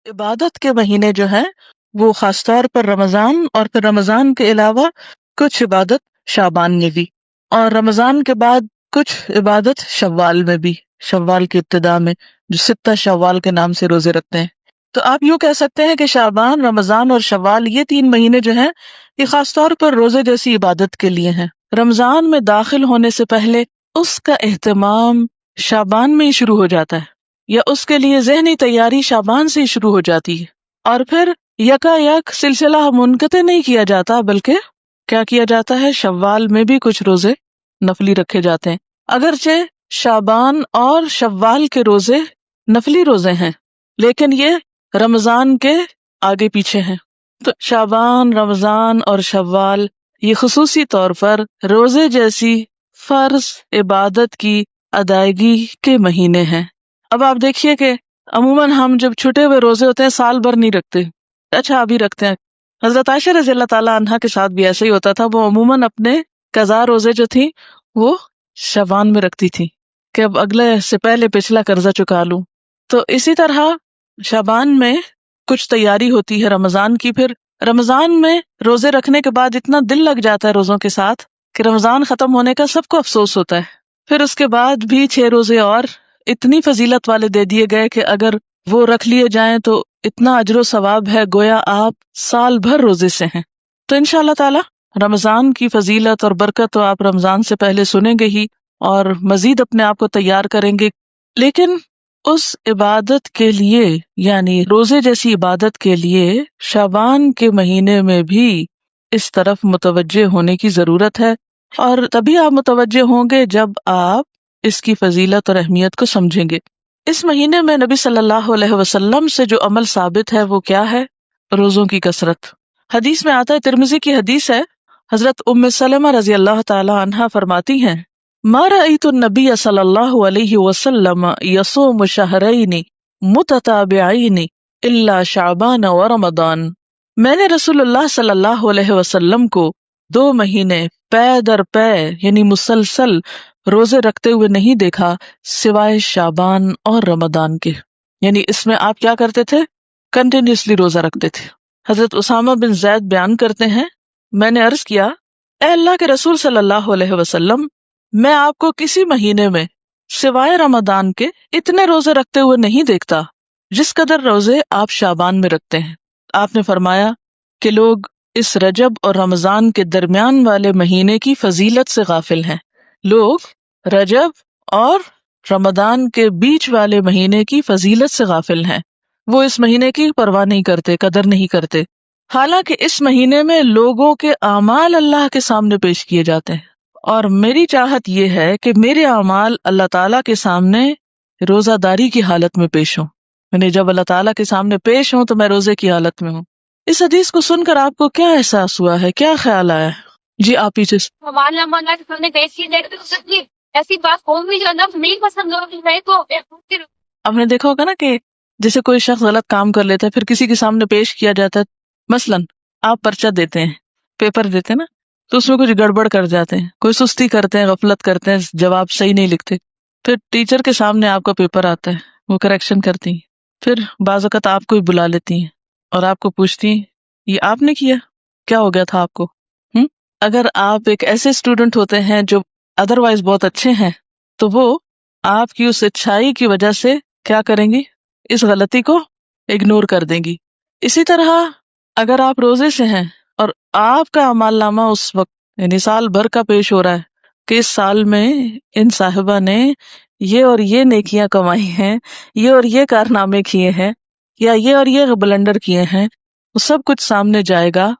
عبادت کے مہینے جو ہیں وہ خاص طور پر رمضان، اور پھر رمضان کے علاوہ کچھ عبادت شعبان میں بھی، اور رمضان کے بعد کچھ عبادت شوال میں بھی، شوال کی ابتدا میں جو ستہ شوال کے نام سے روزے رکھتے ہیں۔ تو آپ یوں کہہ سکتے ہیں کہ شعبان، رمضان اور شوال یہ 3 مہینے جو ہیں یہ خاص طور پر روزے جیسی عبادت کے لیے ہیں۔ رمضان میں داخل ہونے سے پہلے اس کا اہتمام شعبان میں ہی شروع ہو جاتا ہے، یا اس کے لیے ذہنی تیاری شعبان سے ہی شروع ہو جاتی ہے، اور پھر یکا یک سلسلہ منقطع نہیں کیا جاتا، بلکہ کیا کیا جاتا ہے، شوال میں بھی کچھ روزے نفلی رکھے جاتے ہیں، اگرچہ شعبان اور شوال کے روزے نفلی روزے ہیں لیکن یہ رمضان کے آگے پیچھے ہیں۔ تو شعبان، رمضان اور شوال یہ خصوصی طور پر روزے جیسی فرض عبادت کی ادائیگی کے مہینے ہیں۔ اب آپ دیکھیے کہ عموماً ہم جب چھٹے ہوئے روزے ہوتے ہیں سال بھر نہیں رکھتے، اچھا ابھی رکھتے ہیں۔ حضرت عائشہ رضی اللہ تعالیٰ عنہا کے ساتھ بھی ایسا ہی ہوتا تھا، وہ عموماً اپنے قضا روزے جو تھی وہ شعبان میں رکھتی تھی کہ اب اگلے سے پہلے پچھلا قرضہ چکا لوں۔ تو اسی طرح شعبان میں کچھ تیاری ہوتی ہے رمضان کی، پھر رمضان میں روزے رکھنے کے بعد اتنا دل لگ جاتا ہے روزوں کے ساتھ کہ رمضان ختم ہونے کا سب کو افسوس ہوتا ہے۔ پھر اس کے بعد بھی 6 روزے اور اتنی فضیلت والے دے دیے گئے کہ اگر وہ رکھ لیے جائیں تو اتنا اجر و ثواب ہے گویا آپ سال بھر روزے سے ہیں۔ تو انشاءاللہ تعالی رمضان کی فضیلت اور برکت تو آپ رمضان سے پہلے سنیں گے ہی، اور مزید اپنے آپ کو تیار کریں گے، لیکن اس عبادت کے لیے یعنی روزے جیسی عبادت کے لیے شعبان کے مہینے میں بھی اس طرف متوجہ ہونے کی ضرورت ہے، اور تبھی آپ متوجہ ہوں گے جب آپ اس کی فضیلت اور اہمیت کو سمجھیں گے۔ اس مہینے میں نبی صلی اللہ علیہ وسلم سے جو عمل ثابت ہے وہ کیا ہے؟ روزوں کی کثرت۔ حدیث میں آتا ہے، ترمذی کی حدیث ہے، حضرت ام سلمہ رضی اللہ تعالی عنہا فرماتی ہیں، ما رأیت النبی صلی اللہ علیہ وسلم یصوم شہرین متتابعین الا شعبان و رمضان۔ میں نے رسول اللہ صلی اللہ علیہ وسلم کو 2 مہینے پے در پے یعنی مسلسل روزے رکھتے ہوئے نہیں دیکھا سوائے شعبان اور رمضان کے، یعنی اس میں آپ کیا کرتے تھے؟ کنٹینیوسلی روزہ رکھتے تھے۔ حضرت اسامہ بن زید بیان کرتے ہیں، میں نے عرض کیا، اے اللہ کے رسول صلی اللہ علیہ وسلم، میں آپ کو کسی مہینے میں سوائے رمضان کے اتنے روزے رکھتے ہوئے نہیں دیکھتا جس قدر روزے آپ شعبان میں رکھتے ہیں۔ آپ نے فرمایا کہ لوگ اس رجب اور رمضان کے درمیان والے مہینے کی فضیلت سے غافل ہیں، لوگ رجب اور رمضان کے بیچ والے مہینے کی فضیلت سے غافل ہیں، وہ اس مہینے کی پرواہ نہیں کرتے، قدر نہیں کرتے، حالانکہ اس مہینے میں لوگوں کے اعمال اللہ کے سامنے پیش کیے جاتے ہیں، اور میری چاہت یہ ہے کہ میرے اعمال اللہ تعالیٰ کے سامنے روزہ داری کی حالت میں پیش ہوں، یعنی جب اللہ تعالیٰ کے سامنے پیش ہوں تو میں روزے کی حالت میں ہوں۔ اس حدیث کو سن کر آپ کو کیا احساس ہوا ہے، کیا خیال آیا ہے؟ جی آپ پیچھے ایسی بات کو بھی جو نہیں پسند ہوتی ہے تو آپ نے دیکھا ہوگا نا کہ جیسے کوئی شخص غلط کام کر لیتا ہے پھر کسی کے سامنے پیش کیا جاتا ہے، مثلاً آپ پرچہ دیتے ہیں، پیپر دیتے ہیں نا، تو اس میں کچھ گڑبڑ کر جاتے ہیں، کوئی سستی کرتے ہیں، غفلت کرتے ہیں، جواب صحیح نہیں لکھتے، پھر ٹیچر کے سامنے آپ کا پیپر آتا ہے، وہ کریکشن کرتی ہیں، پھر بعض اوقات آپ کو ہی بلا لیتی ہیں اور آپ کو پوچھتی ہیں یہ آپ نے کیا، کیا ہو گیا تھا آپ کو؟ اگر آپ ایک ایسے اسٹوڈنٹ ہوتے ہیں جو ادروائز بہت اچھے ہیں تو وہ آپ کی اس اچھائی کی وجہ سے کیا کریں گی؟ اس غلطی کو اگنور کر دیں گی۔ اسی طرح اگر آپ روزے سے ہیں اور آپ کا اعمال نامہ اس وقت یعنی سال بھر کا پیش ہو رہا ہے کہ اس سال میں ان صاحبہ نے یہ اور یہ نیکیاں کمائی ہیں، یہ اور یہ کارنامے کیے ہیں، یا یہ اور یہ بلنڈر کیے ہیں، وہ سب کچھ سامنے جائے گا۔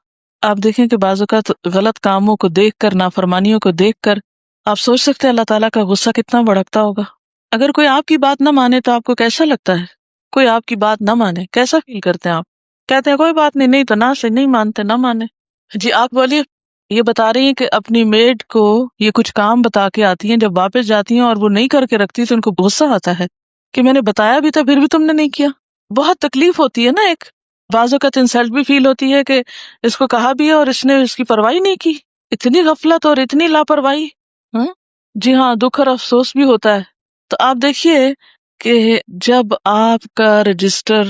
آپ دیکھیں کہ بعض اوقات غلط کاموں کو دیکھ کر، نافرمانیوں کو دیکھ کر آپ سوچ سکتے ہیں اللہ تعالیٰ کا غصہ کتنا بھڑکتا ہوگا۔ اگر کوئی آپ کی بات نہ مانے تو آپ کو کیسا لگتا ہے؟ کوئی آپ کی بات نہ مانے کیسا فیل کرتے ہیں آپ؟ کہتے ہیں کوئی بات نہیں، نہیں تو نہ سے نہیں مانتے، نہ مانے۔ جی آپ بولیے، یہ بتا رہی ہیں کہ اپنی میڈ کو یہ کچھ کام بتا کے آتی ہیں، جب واپس جاتی ہیں اور وہ نہیں کر کے رکھتی تو ان کو غصہ آتا ہے کہ میں نے بتایا بھی تھا پھر بھی تم نے نہیں کیا۔ بہت تکلیف ہوتی ہے نا، ایک بعض اوقات انسلٹ بھی فیل ہوتی ہے کہ اس کو کہا بھی ہے اور اس نے اس کی پرواہی نہیں کی، اتنی غفلت اور اتنی لاپرواہی۔ جی ہاں، دکھ اور افسوس بھی ہوتا ہے۔ تو آپ دیکھیے کہ جب آپ کا رجسٹر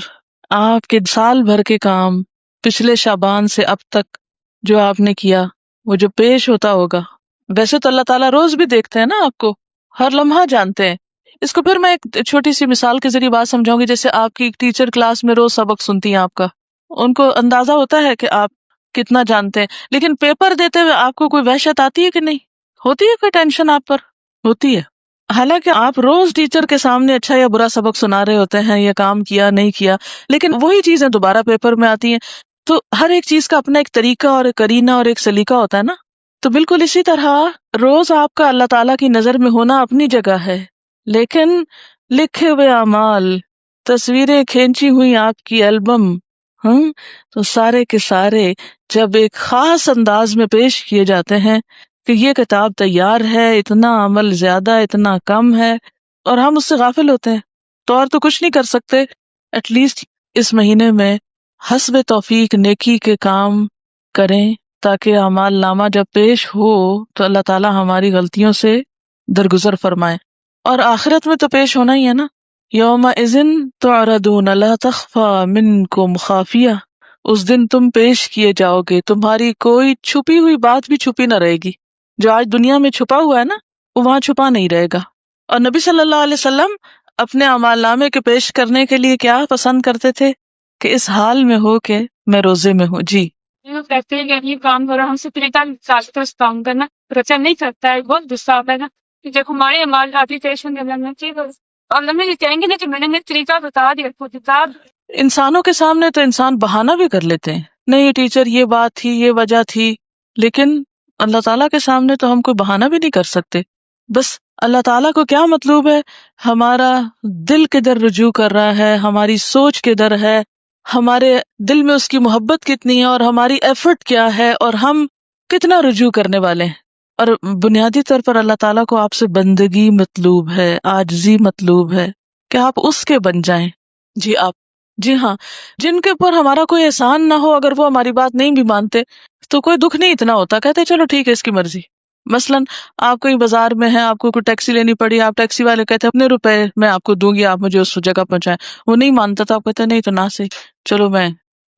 آپ کے سال بھر کے کام پچھلے شعبان سے اب تک جو آپ نے کیا وہ جو پیش ہوتا ہوگا. ویسے تو اللہ تعالیٰ روز بھی دیکھتے ہیں نا آپ کو، ہر لمحہ جانتے ہیں. اس کو پھر میں ایک چھوٹی سی مثال کے ذریعے بات سمجھاؤں گی. جیسے آپ کی ایک ٹیچر کلاس میں روز سبق سنتی ہیں آپ کا، ان کو اندازہ ہوتا ہے کہ آپ کتنا جانتے ہیں، لیکن پیپر دیتے ہوئے آپ کو کوئی وحشت آتی ہے کہ نہیں؟ ہوتی ہے کوئی ٹینشن آپ پر؟ ہوتی ہے. حالانکہ آپ روز ٹیچر کے سامنے اچھا یا برا سبق سنا رہے ہوتے ہیں، یا کام کیا نہیں کیا، لیکن وہی چیزیں دوبارہ پیپر میں آتی ہیں. تو ہر ایک چیز کا اپنا ایک طریقہ اور ایک کرینہ اور ایک سلیقہ ہوتا ہے نا. تو بالکل اسی طرح روز آپ کا اللہ تعالیٰ کی نظر میں ہونا اپنی جگہ ہے، لیکن لکھے ہوئے اعمال، تصویریں کھینچی ہوئی آپ کی البم، تو سارے کے سارے جب ایک خاص انداز میں پیش کیے جاتے ہیں کہ یہ کتاب تیار ہے، اتنا عمل زیادہ، اتنا کم ہے، اور ہم اس سے غافل ہوتے ہیں، تو اور تو کچھ نہیں کر سکتے. ایٹ لیسٹ اس مہینے میں حسب توفیق نیکی کے کام کریں، تاکہ اعمال نامہ جب پیش ہو تو اللہ تعالیٰ ہماری غلطیوں سے درگزر فرمائے. اور آخرت میں تو پیش ہونا ہی ہے نا. یومئذ تعرضون لا تخفی منکم خافیہ، اس دن تم پیش کیے جاؤ گے، تمہاری کوئی چھپی ہوئی بات بھی چھپی نہ رہے گی. جو آج دنیا میں چھپا ہوا ہے نا، وہ وہاں چھپا نہیں رہے گا. اور نبی صلی اللہ علیہ وسلم اپنے اعمال نامے کے پیش کرنے کے لیے کیا پسند کرتے تھے؟ کہ اس حال میں ہو کہ میں روزے میں ہوں. جی وہ کہتے ہیں کہ یہ کام کرو، ہم سے طریقہ نکالتے اس کام کرنا رچا نہیں کرتا ہے، بہت غصہ آتا ہے نا کہ جب ہمارے اعمال آتی پیش ہونے لگنا چاہیے. اور ہمیں یہ کہیں گے نا کہ میں نے طریقہ بتا دیا کو کتاب. انسانوں کے سامنے تو انسان بہانہ بھی کر لیتے ہیں، نہیں ٹیچر یہ بات تھی، یہ وجہ تھی، لیکن اللہ تعالیٰ کے سامنے تو ہم کوئی بہانہ بھی نہیں کر سکتے. بس اللہ تعالیٰ کو کیا مطلوب ہے؟ ہمارا دل کدھر رجوع کر رہا ہے، ہماری سوچ کدھر ہے، ہمارے دل میں اس کی محبت کتنی ہے، اور ہماری ایفرٹ کیا ہے، اور ہم کتنا رجوع کرنے والے ہیں. اور بنیادی طور پر اللہ تعالیٰ کو آپ سے بندگی مطلوب ہے، عاجزی مطلوب ہے کہ آپ اس کے بن جائیں. جی ہاں، جن کے اوپر ہمارا کوئی احسان نہ ہو، اگر وہ ہماری بات نہیں بھی مانتے تو کوئی دکھ نہیں اتنا ہوتا، کہتے چلو ٹھیک ہے اس کی مرضی. مثلاً آپ کہیں بازار میں ہیں، آپ کو کوئی ٹیکسی لینی پڑی، آپ ٹیکسی والے کہتے ہیں اپنے روپے میں آپ کو دوں گی، آپ مجھے اس جگہ پہنچائیں. وہ نہیں مانتا تو آپ کہتے ہیں نہیں تو نہ صحیح، چلو میں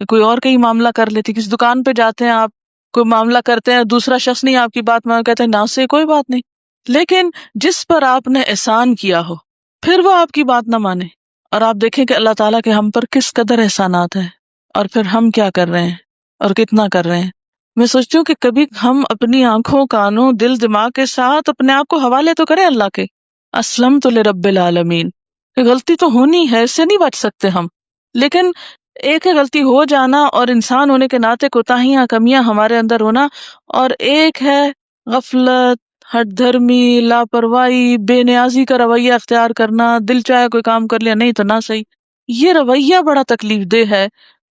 کوئی اور کہیں معاملہ کر لیتی. کسی دکان پہ جاتے ہیں آپ، کوئی معاملہ کرتے ہیں، دوسرا شخص نہیں آپ کی بات مان، کہتے ہیں نہ صحیح کوئی بات نہیں. لیکن جس پر آپ نے احسان کیا ہو پھر وہ آپ کی بات نہ مانے، اور آپ دیکھیں کہ اللہ تعالیٰ کے ہم پر کس قدر احسانات ہیں، اور پھر ہم کیا کر رہے ہیں اور کتنا کر رہے ہیں. میں سوچتی ہوں کہ کبھی ہم اپنی آنکھوں، کانوں، دل، دماغ کے ساتھ اپنے آپ کو حوالے تو کریں اللہ کے. اسلمت لرب العالمین. غلطی تو ہونی ہے، اس سے نہیں بچ سکتے ہم، لیکن ایک ہے غلطی ہو جانا اور انسان ہونے کے ناطے کوتاہیاں، کمیاں ہمارے اندر ہونا، اور ایک ہے غفلت، ہٹ دھرمی، لاپرواہی، بے نیازی کا رویہ اختیار کرنا، دل چاہے کوئی کام کر لیا، نہیں تو نہ صحیح. یہ رویہ بڑا تکلیف دہ ہے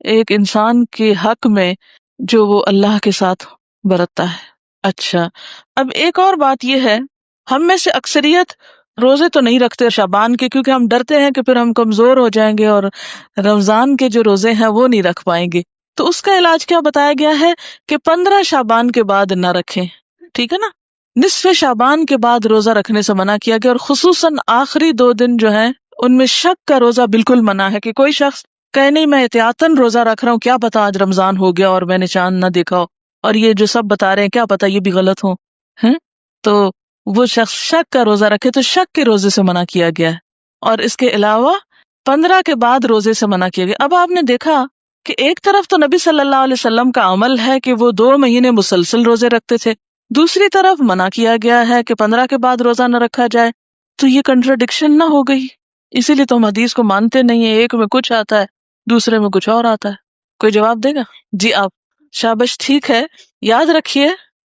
ایک انسان کے حق میں جو وہ اللہ کے ساتھ برتتا ہے. اچھا، اب ایک اور بات یہ ہے، ہم میں سے اکثریت روزے تو نہیں رکھتے شعبان کے، کیونکہ ہم ڈرتے ہیں کہ پھر ہم کمزور ہو جائیں گے اور رمضان کے جو روزے ہیں وہ نہیں رکھ پائیں گے. تو اس کا علاج کیا بتایا گیا ہے کہ 15 شعبان کے بعد نہ رکھیں. ٹھیک ہے نا، نصف شعبان کے بعد روزہ رکھنے سے منع کیا گیا، اور خصوصاً آخری 2 دن جو ہیں ان میں شک کا روزہ بالکل منع ہے. کہ کوئی شخص کہے نہیں میں احتیاطاً روزہ رکھ رہا ہوں، کیا پتا آج رمضان ہو گیا اور میں نے چاند نہ دیکھا ہو، اور یہ جو سب بتا رہے ہیں کیا پتا یہ بھی غلط ہو، تو وہ شخص شک کا روزہ رکھے. تو شک کے روزے سے منع کیا گیا ہے، اور اس کے علاوہ 15 کے بعد روزے سے منع کیا گیا. اب آپ نے دیکھا کہ ایک طرف تو نبی صلی اللہ علیہ وسلم کا عمل ہے کہ وہ 2 مہینے مسلسل روزے رکھتے تھے، دوسری طرف منع کیا گیا ہے کہ 15 کے بعد روزہ نہ رکھا جائے. تو یہ کنٹراڈکشن نہ ہو گئی؟ اسی لیے تو ہم حدیث کو مانتے نہیں ہیں، ایک میں کچھ آتا ہے دوسرے میں کچھ اور آتا ہے. کوئی جواب دے گا؟ جی آپ. شابش، ٹھیک ہے، یاد رکھیے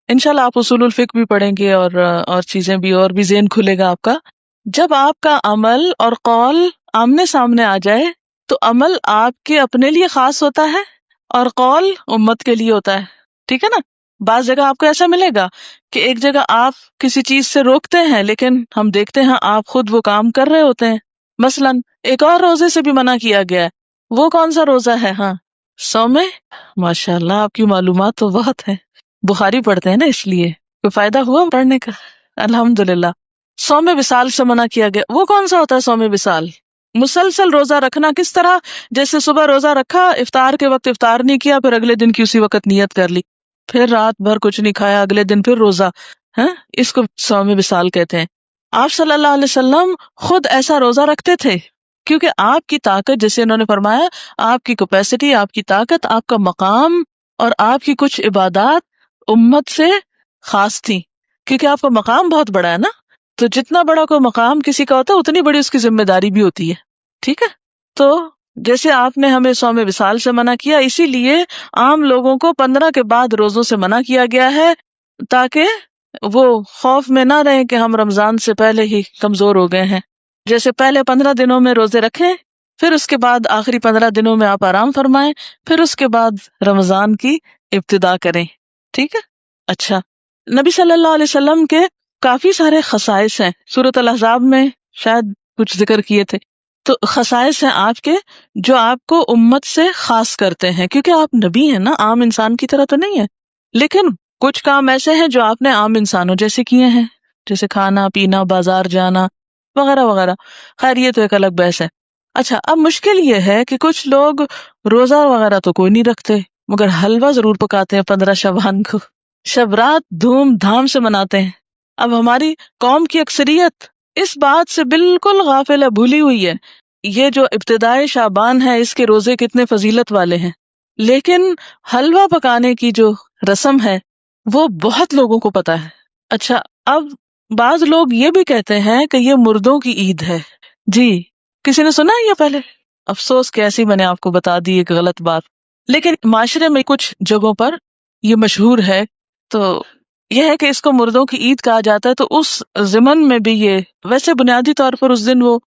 انشاءاللہ آپ اصول الفقہ بھی پڑھیں گے اور چیزیں بھی، اور بھی ذہن کھلے گا آپ کا. جب آپ کا عمل اور قول آمنے سامنے آ جائے تو عمل آپ کے اپنے لیے خاص ہوتا ہے اور قول امت کے لیے ہوتا ہے. ٹھیک ہے نا؟ بعض جگہ آپ کو ایسا ملے گا کہ ایک جگہ آپ کسی چیز سے روکتے ہیں لیکن ہم دیکھتے ہیں آپ خود وہ کام کر رہے ہوتے ہیں. مثلاً ایک اور روزے سے بھی منع کیا گیا ہے. وہ کون سا روزہ ہے؟ سوم. ماشاء اللہ آپ کی معلومات تو بہت ہیں، بخاری پڑھتے ہیں نا، اس لیے کوئی فائدہ ہوا پڑھنے کا؟ الحمدللہ. سوم وصال سے منع کیا گیا. وہ کون سا ہوتا ہے سوم وصال؟ مسلسل روزہ رکھنا کس طرح؟ جیسے صبح روزہ رکھا، افطار کے وقت افطار نہیں کیا، پھر اگلے دن کی اسی وقت نیت کر لی، پھر رات بھر کچھ نہیں کھایا، اگلے دن پھر روزہ ہے، اس کو صوم وصال کہتے ہیں۔ آپ صلی اللہ علیہ وسلم خود ایسا روزہ رکھتے تھے، کیونکہ آپ کی طاقت، جیسے انہوں نے فرمایا، آپ کی کیپیسٹی، آپ کی طاقت، آپ کا مقام اور آپ کی کچھ عبادات امت سے خاص تھی، کیونکہ آپ کا مقام بہت بڑا ہے نا، تو جتنا بڑا کوئی مقام کسی کا ہوتا ہے اتنی بڑی اس کی ذمہ داری بھی ہوتی ہے، ٹھیک ہے؟ تو جیسے آپ نے ہمیں صوم وصال سے منع کیا، اسی لیے عام لوگوں کو 15 کے بعد روزوں سے منع کیا گیا ہے، تاکہ وہ خوف میں نہ رہیں کہ ہم رمضان سے پہلے ہی کمزور ہو گئے ہیں۔ جیسے پہلے 15 دنوں میں روزے رکھیں، پھر اس کے بعد آخری 15 دنوں میں آپ آرام فرمائیں، پھر اس کے بعد رمضان کی ابتدا کریں، ٹھیک ہے؟ اچھا، نبی صلی اللہ علیہ وسلم کے کافی سارے خصائص ہیں، سورۃ الاحزاب میں شاید کچھ ذکر کیے تھے، تو خصائص ہیں آپ کے جو آپ کو امت سے خاص کرتے ہیں، کیونکہ آپ نبی ہیں نا، عام انسان کی طرح تو نہیں ہے، لیکن کچھ کام ایسے ہیں جو آپ نے عام انسانوں جیسے کیے ہیں، جیسے کھانا پینا، بازار جانا وغیرہ وغیرہ، خیر یہ تو ایک الگ بحث ہے۔ اچھا، اب مشکل یہ ہے کہ کچھ لوگ روزہ وغیرہ تو کوئی نہیں رکھتے، مگر حلوہ ضرور پکاتے ہیں 15 شعبان کو، شب رات دھوم دھام سے مناتے ہیں۔ اب ہماری قوم کی اکثریت اس بات سے بالکل غافل ہے، بھولی ہوئی ہے، یہ جو ابتدائی شعبان ہے اس کے روزے کتنے فضیلت والے ہیں، لیکن حلوہ پکانے کی جو رسم ہے وہ بہت لوگوں کو پتا ہے۔ اچھا، اب بعض لوگ یہ بھی کہتے ہیں کہ یہ مردوں کی عید ہے۔ جی، کسی نے سنا ہے یہ پہلے؟ افسوس کہ ایسی میں نے آپ کو بتا دی ایک غلط بات، لیکن معاشرے میں کچھ جگہوں پر یہ مشہور ہے، تو یہ ہے کہ اس کو مردوں کی عید کہا جاتا ہے، تو اس ضمن میں بھی یہ ویسے بنیادی طور پر اس دن وہ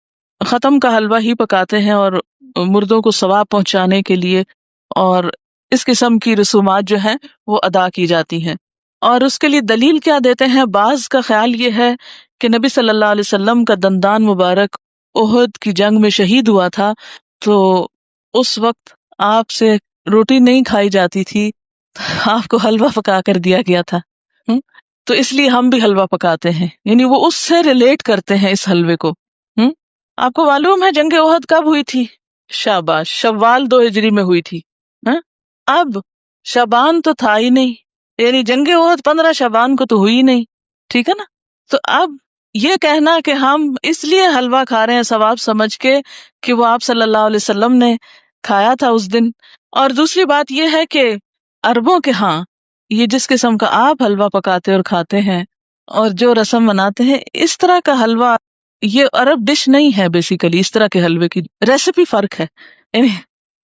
ختم کا حلوہ ہی پکاتے ہیں اور مردوں کو ثواب پہنچانے کے لیے، اور اس قسم کی رسومات جو ہیں وہ ادا کی جاتی ہیں۔ اور اس کے لیے دلیل کیا دیتے ہیں؟ بعض کا خیال یہ ہے کہ نبی صلی اللہ علیہ وسلم کا دندان مبارک احد کی جنگ میں شہید ہوا تھا، تو اس وقت آپ سے روٹی نہیں کھائی جاتی تھی، آپ کو حلوہ پکا کر دیا گیا تھا، تو اس لیے ہم بھی حلوہ پکاتے ہیں، یعنی وہ اس سے ریلیٹ کرتے ہیں اس حلوے کو۔ آپ کو معلوم ہے جنگ احد کب ہوئی تھی؟ شاباش، شوال 2 ہجری میں ہوئی تھی۔ اب شعبان تو تھا ہی نہیں، یعنی جنگ احد 15 شعبان کو تو ہوئی ہی نہیں، ٹھیک ہے نا؟ تو اب یہ کہنا کہ ہم اس لیے حلوہ کھا رہے ہیں ثواب سمجھ کے کہ وہ آپ صلی اللہ علیہ وسلم نے کھایا تھا اس دن، اور دوسری بات یہ ہے کہ عربوں کے ہاں یہ جس قسم کا آپ حلوہ پکاتے اور کھاتے ہیں اور جو رسم مناتے ہیں، اس طرح کا حلوہ یہ عرب ڈش نہیں ہے، بیسیکلی اس طرح کے حلوے کی ریسیپی فرق ہے، یعنی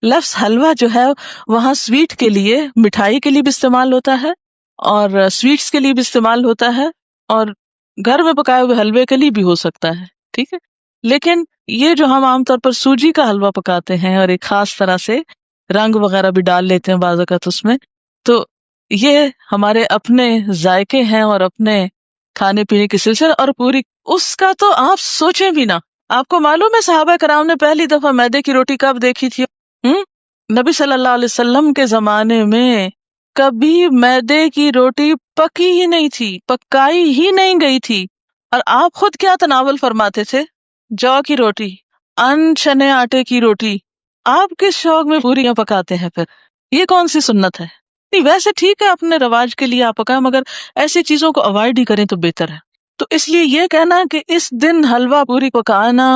لفظ حلوہ جو ہے وہاں سویٹ کے لیے، مٹھائی کے لیے بھی استعمال ہوتا ہے اور سویٹس کے لیے بھی استعمال ہوتا ہے، اور گھر میں پکائے ہوئے حلوے کے لیے بھی ہو سکتا ہے، ٹھیک ہے؟ لیکن یہ جو ہم عام طور پر سوجی کا حلوہ پکاتے ہیں اور ایک خاص طرح سے رنگ وغیرہ بھی ڈال لیتے ہیں بعض اوقات اس میں، تو یہ ہمارے اپنے ذائقے ہیں اور اپنے کھانے پینے کے سلسلے، اور پوری اس کا تو آپ سوچیں بھی نہ۔ آپ کو معلوم ہے صحابہ کرام نے پہلی دفعہ میدے کی روٹی کب دیکھی تھی؟ نبی صلی اللہ علیہ وسلم کے زمانے میں کبھی میدے کی روٹی پکی ہی نہیں تھی، پکائی ہی نہیں گئی تھی، اور آپ خود کیا تناول فرماتے تھے؟ جو کی روٹی، ان چنے آٹے کی روٹی۔ آپ کس شوق میں پوریاں پکاتے ہیں پھر؟ یہ کون سی سنت ہے؟ نہیں، ویسے ٹھیک ہے اپنے رواج کے لیے آپ پکائیں، مگر ایسی چیزوں کو اوائڈ ہی کریں تو بہتر ہے۔ تو اس لیے یہ کہنا کہ اس دن حلوہ پوری پکانا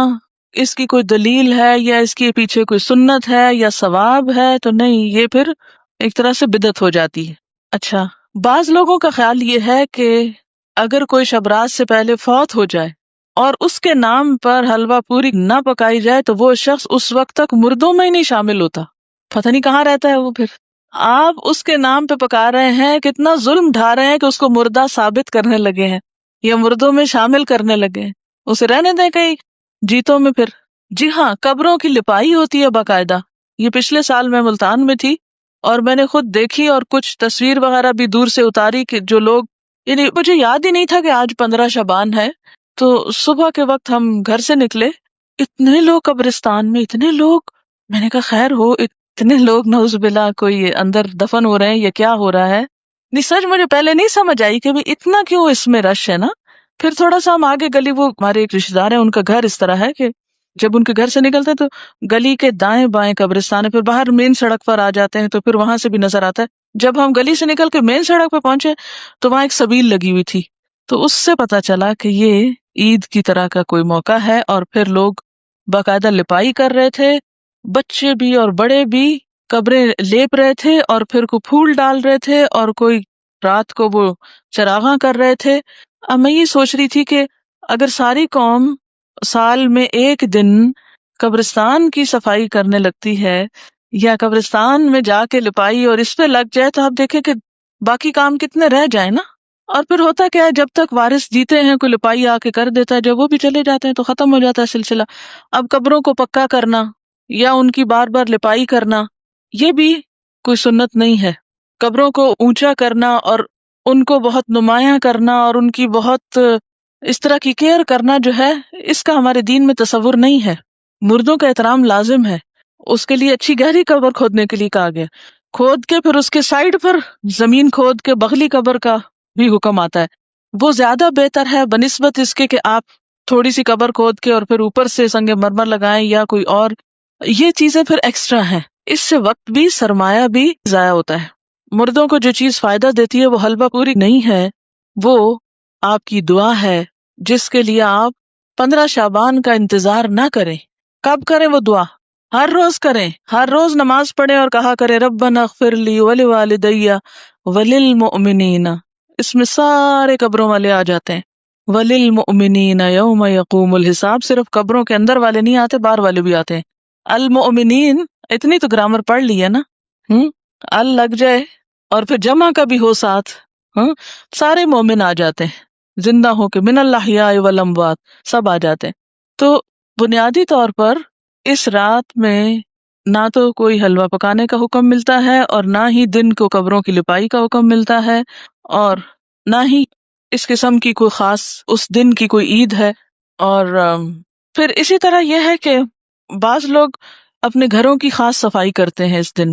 اس کی کوئی دلیل ہے یا اس کے پیچھے کوئی سنت ہے یا ثواب ہے، تو نہیں، یہ پھر ایک طرح سے بدعت ہو جاتی ہے۔ اچھا، بعض لوگوں کا خیال یہ ہے کہ اگر کوئی شب رات سے پہلے فوت ہو جائے اور اس کے نام پر حلوہ پوری نہ پکائی جائے تو وہ شخص اس وقت تک مردوں میں ہی نہیں شامل ہوتا، پتہ نہیں کہاں رہتا ہے وہ پھر۔ آپ اس کے نام پہ پکا رہے ہیں، کتنا ظلم ڈھا رہے ہیں کہ اس کو مردہ ثابت کرنے لگے ہیں یا مردوں میں شامل کرنے لگے ہیں، اسے رہنے دیں کہیں جیتوں میں پھر۔ جی ہاں، قبروں کی لپائی ہوتی ہے باقاعدہ، یہ پچھلے سال میں ملتان میں تھی اور میں نے خود دیکھی اور کچھ تصویر وغیرہ بھی دور سے اتاری کہ جو لوگ، یعنی مجھے یاد ہی نہیں تھا کہ آج 15 شعبان ہے، تو صبح کے وقت ہم گھر سے نکلے، اتنے لوگ قبرستان میں، اتنے لوگ، میں نے کہا خیر ہو، اتنے لوگ نعوذ باللہ کوئی اندر دفن ہو رہے ہیں یا کیا ہو رہا ہے۔ نہیں، سچ مجھے پہلے نہیں سمجھ آئی کہ اتنا کیوں اس میں رش ہے نا۔ پھر تھوڑا سا ہم آگے گلی، وہ ہمارے ایک رشتے دار ہیں، ان کا گھر اس طرح ہے کہ جب ان کے گھر سے نکلتے ہیں تو گلی کے دائیں بائیں قبرستان ہے، پھر باہر مین سڑک پر آ جاتے ہیں تو پھر وہاں سے بھی نظر آتا ہے۔ جب ہم گلی سے نکل کے مین سڑک پہ پہنچے تو وہاں ایک سبیل لگی ہوئی تھی، تو اس سے پتا چلا کہ یہ عید کی طرح کا کوئی موقع ہے، اور پھر لوگ باقاعدہ لپائی کر رہے تھے، بچے بھی اور بڑے بھی قبریں لیپ رہے تھے، اور پھر کوئی پھول ڈال رہے تھے، اور کوئی رات کو وہ چراغاں کر رہے تھے۔ اب میں یہ سوچ رہی تھی کہ اگر ساری قوم سال میں ایک دن قبرستان کی صفائی کرنے لگتی ہے یا قبرستان میں جا کے لپائی اور اس پہ لگ جائے، تو آپ دیکھیں کہ باقی کام کتنے رہ جائیں نا۔ اور پھر ہوتا کیا ہے، جب تک وارث جیتے ہیں کوئی لپائی آ کے کر دیتا ہے، جب وہ بھی چلے جاتے ہیں تو ختم ہو جاتا ہے سلسلہ۔ اب قبروں کو پکا کرنا یا ان کی بار بار لپائی کرنا، یہ بھی کوئی سنت نہیں ہے۔ قبروں کو اونچا کرنا اور ان کو بہت نمایاں کرنا اور ان کی بہت اس طرح کی کیئر کرنا جو ہے، اس کا ہمارے دین میں تصور نہیں ہے۔ مردوں کا احترام لازم ہے، اس کے لیے اچھی گہری قبر کھودنے کے لیے کہا گیا، کھود کے پھر اس کے سائڈ پر زمین کھود کے بغلی قبر کا بھی حکم آتا ہے۔ وہ زیادہ بہتر ہے بنسبت اس کے کہ آپ تھوڑی سی قبر کھود کے اور پھر اوپر سے سنگ مرمر لگائیں یا کوئی اور، یہ چیزیں پھر ایکسٹرا ہیں، اس سے وقت بھی سرمایہ بھی ضائع ہوتا ہے۔ مردوں کو جو چیز فائدہ دیتی ہے وہ حلوہ پوری نہیں ہے، وہ آپ کی دعا ہے، جس کے لیے آپ 15 شعبان کا انتظار نہ کریں۔ کب کریں وہ دعا؟ ہر روز کریں، ہر روز نماز پڑھیں اور کہا کریں ربنا اغفر لی ولوالدی وللمؤمنین، اس میں سارے قبروں والے آ جاتے ہیں۔ وللمؤمنین یوم یقوم الحساب، صرف قبروں کے اندر والے نہیں آتے، باہر والے بھی آتے ہیں۔ المؤمنین، اتنی تو گرامر پڑھ لی ہے نا، ال لگ جائے اور پھر جمع کا بھی ہو ساتھ، سارے مومن آ جاتے ہیں، زندہ ہو کے، من الاحیاء والاموات، سب آ جاتے ہیں۔ تو بنیادی طور پر اس رات میں نہ تو کوئی حلوہ پکانے کا حکم ملتا ہے، اور نہ ہی دن کو قبروں کی لپائی کا حکم ملتا ہے، اور نہ ہی اس قسم کی کوئی خاص اس دن کی کوئی عید ہے۔ اور پھر اسی طرح یہ ہے کہ بعض لوگ اپنے گھروں کی خاص صفائی کرتے ہیں اس دن،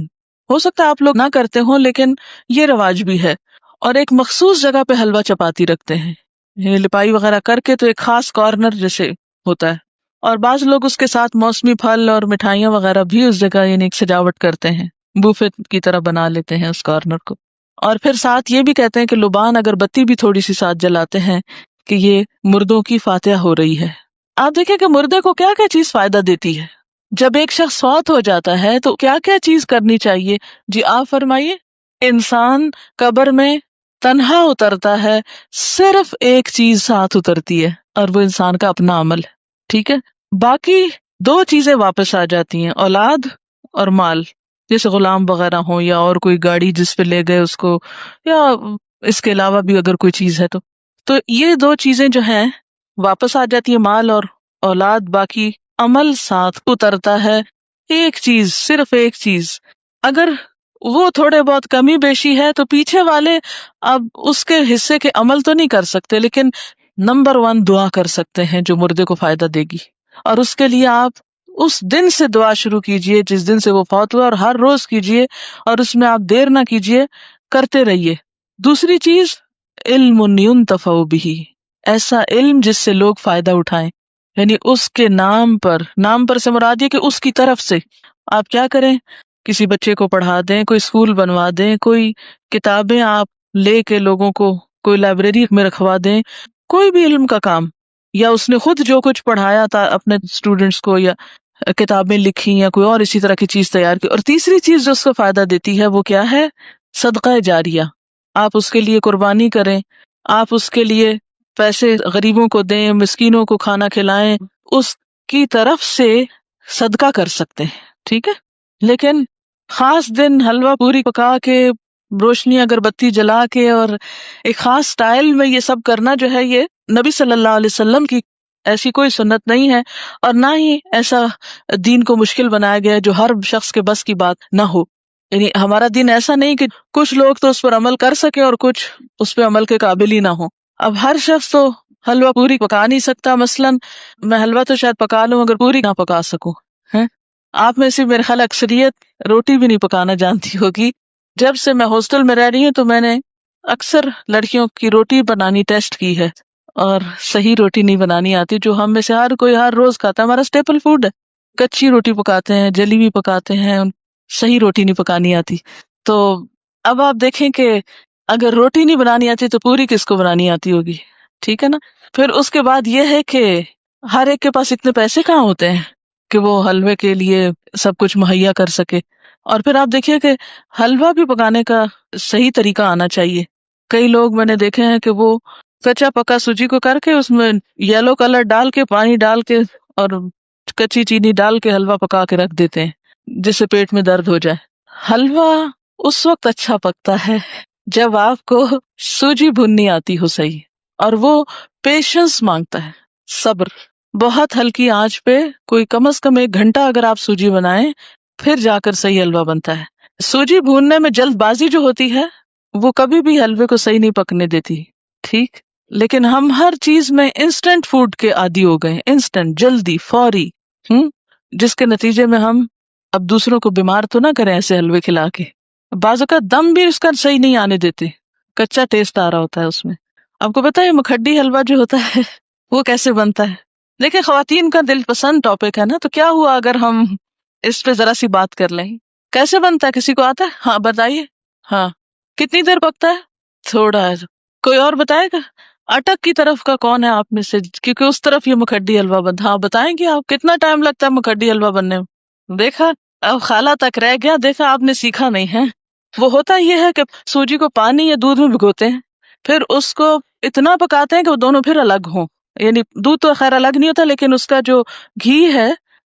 ہو سکتا ہے آپ لوگ نہ کرتے ہوں، لیکن یہ رواج بھی ہے، اور ایک مخصوص جگہ پہ حلوہ چپاتی رکھتے ہیں، یہ لپائی وغیرہ کر کے تو ایک خاص کارنر جیسے ہوتا ہے، اور بعض لوگ اس کے ساتھ موسمی پھل اور مٹھائیاں وغیرہ بھی اس جگہ یعنی ایک سجاوٹ کرتے ہیں، بوفے کی طرح بنا لیتے ہیں اس کارنر کو۔ اور پھر ساتھ یہ بھی کہتے ہیں کہ لبان اگر بتی بھی تھوڑی سی ساتھ جلاتے ہیں کہ یہ مردوں کی فاتحہ ہو رہی ہے۔ آپ دیکھیں کہ مردے کو کیا کیا چیز فائدہ دیتی ہے۔ جب ایک شخص فوت ہو جاتا ہے تو کیا کیا چیز کرنی چاہیے؟ جی آپ فرمائیے۔ انسان قبر میں تنہا اترتا ہے، صرف ایک چیز ساتھ اترتی ہے، اور وہ انسان کا اپنا عمل ہے، ٹھیک ہے؟ باقی 2 چیزیں واپس آ جاتی ہیں، اولاد اور مال، جیسے غلام وغیرہ ہوں یا اور کوئی گاڑی جس پہ لے گئے اس کو، یا اس کے علاوہ بھی اگر کوئی چیز ہے تو یہ 2 چیزیں جو ہیں واپس آ جاتی ہے، مال اور اولاد، باقی عمل ساتھ اترتا ہے۔ ایک چیز، صرف ایک چیز، اگر وہ تھوڑے بہت کمی بیشی ہے تو پیچھے والے اب اس کے حصے کے عمل تو نہیں کر سکتے، لیکن نمبر 1 دعا کر سکتے ہیں جو مردے کو فائدہ دے گی، اور اس کے لیے آپ اس دن سے دعا شروع کیجئے جس دن سے وہ فوت ہوا، اور ہر روز کیجئے، اور اس میں آپ دیر نہ کیجئے، کرتے رہیے۔ دوسری چیز، علم ينتفع به، ایسا علم جس سے لوگ فائدہ اٹھائیں، یعنی اس کے نام پر سے مراد یہ کہ اس کی طرف سے آپ کیا کریں، کسی بچے کو پڑھا دیں، کوئی اسکول بنوا دیں، کوئی کتابیں آپ لے کے لوگوں کو کوئی لائبریری میں رکھوا دیں، کوئی بھی علم کا کام، یا اس نے خود جو کچھ پڑھایا تھا اپنے اسٹوڈنٹس کو، یا کتابیں لکھی یا کوئی اور اسی طرح کی چیز تیار کی۔ اور تیسری چیز جو اس کو فائدہ دیتی ہے وہ کیا ہے؟ صدقہ جاریہ، آپ اس کے لیے قربانی کریں، آپ اس کے لیے پیسے غریبوں کو دیں، مسکینوں کو کھانا کھلائیں، اس کی طرف سے صدقہ کر سکتے ہیں، ٹھیک ہے؟ لیکن خاص دن حلوہ پوری پکا کے، روشنی اگربتی جلا کے، اور ایک خاص سٹائل میں یہ سب کرنا جو ہے، یہ نبی صلی اللہ علیہ وسلم کی ایسی کوئی سنت نہیں ہے، اور نہ ہی ایسا دین کو مشکل بنایا گیا ہے جو ہر شخص کے بس کی بات نہ ہو۔ یعنی ہمارا دین ایسا نہیں کہ کچھ لوگ تو اس پر عمل کر سکے اور کچھ اس پہ عمل کے قابل ہی نہ ہو۔ اب ہر شخص تو حلوہ پوری پکا نہیں سکتا، مثلاً میں حلوہ تو شاید پکا لوں اگر پوری نہ پکا سکوں، آپ میں سے میرے خیال اکثریت روٹی بھی نہیں پکانا جانتی ہوگی۔ جب سے میں ہاسٹل میں رہ رہی ہوں تو میں نے اکثر لڑکیوں کی روٹی بنانی ٹیسٹ کی ہے، اور صحیح روٹی نہیں بنانی آتی، جو ہم میں سے ہر کوئی ہر روز کھاتا ہے، ہمارا اسٹیپل فوڈ ہے. کچی روٹی پکاتے ہیں، جلی ہوئی پکاتے ہیں، صحیح روٹی نہیں پکانی آتی. تو اب آپ دیکھیں کہ اگر روٹی نہیں بنانی آتی تو پوری کس کو بنانی آتی ہوگی؟ ٹھیک ہے نا. پھر اس کے بعد یہ ہے کہ ہر ایک کے پاس اتنے پیسے کہاں ہوتے ہیں کہ وہ حلوے کے لیے سب کچھ مہیا کر سکے. اور پھر آپ دیکھیے کہ حلوہ بھی پکانے کا صحیح طریقہ آنا چاہیے. کئی لوگ میں نے دیکھے ہیں کہ وہ کچا پکا سوجی کو کر کے اس میں یلو کلر ڈال کے، پانی ڈال کے اور کچی چینی ڈال کے حلوہ پکا کے رکھ دیتے ہیں جس سے پیٹ میں درد ہو جائے. حلوہ اس وقت اچھا پکتا ہے جب آپ کو سوجی بھوننی آتی ہو صحیح، اور وہ پیشنس مانگتا ہے، صبر. بہت ہلکی آنچ پہ کوئی کم از کم 1 گھنٹہ اگر آپ سوجی بنائیں پھر جا کر صحیح حلوہ بنتا ہے. سوجی بھوننے میں جلد بازی جو ہوتی ہے وہ کبھی بھی حلوے کو صحیح نہیں پکنے دیتی. ٹھیک، لیکن ہم ہر چیز میں انسٹنٹ فوڈ کے عادی ہو گئے، انسٹنٹ، جلدی، فوری، جس کے نتیجے میں ہم اب دوسروں کو بیمار تو نہ کریں ایسے حلوے کھلا کے. بعض اوقات دم بھی اس کا صحیح نہیں آنے دیتے، کچا ٹیسٹ آ رہا ہوتا ہے اس میں. آپ کو پتا ہے مکھڈی حلوہ جو ہوتا ہے وہ کیسے بنتا ہے؟ دیکھیں، خواتین کا دل پسند ٹاپک ہے نا، تو کیا ہوا اگر ہم اس پہ ذرا سی بات کر لیں. کیسے بنتا ہے؟ کسی کو آتا ہے؟ ہاں بتائیے. ہاں، کتنی دیر پکتا ہے؟ تھوڑا ہے. کوئی اور بتائے گا؟ اٹک کی طرف کا کون ہے آپ میں سے؟ کیونکہ اس طرف یہ مکھڈی حلوہ بنتا. ہاں بتائیں گے آپ کتنا ٹائم لگتا ہے مکھڈی حلوہ بننے میں؟ دیکھا، اب خالہ تک رہ گیا. دیکھا، آپ نے سیکھا نہیں ہے. وہ ہوتا یہ ہے کہ سوجی کو پانی یا دودھ میں بھگوتے ہیں، پھر اس کو اتنا پکاتے ہیں کہ وہ دونوں پھر الگ ہوں. یعنی دودھ تو خیر الگ نہیں ہوتا، لیکن اس کا جو گھی ہے،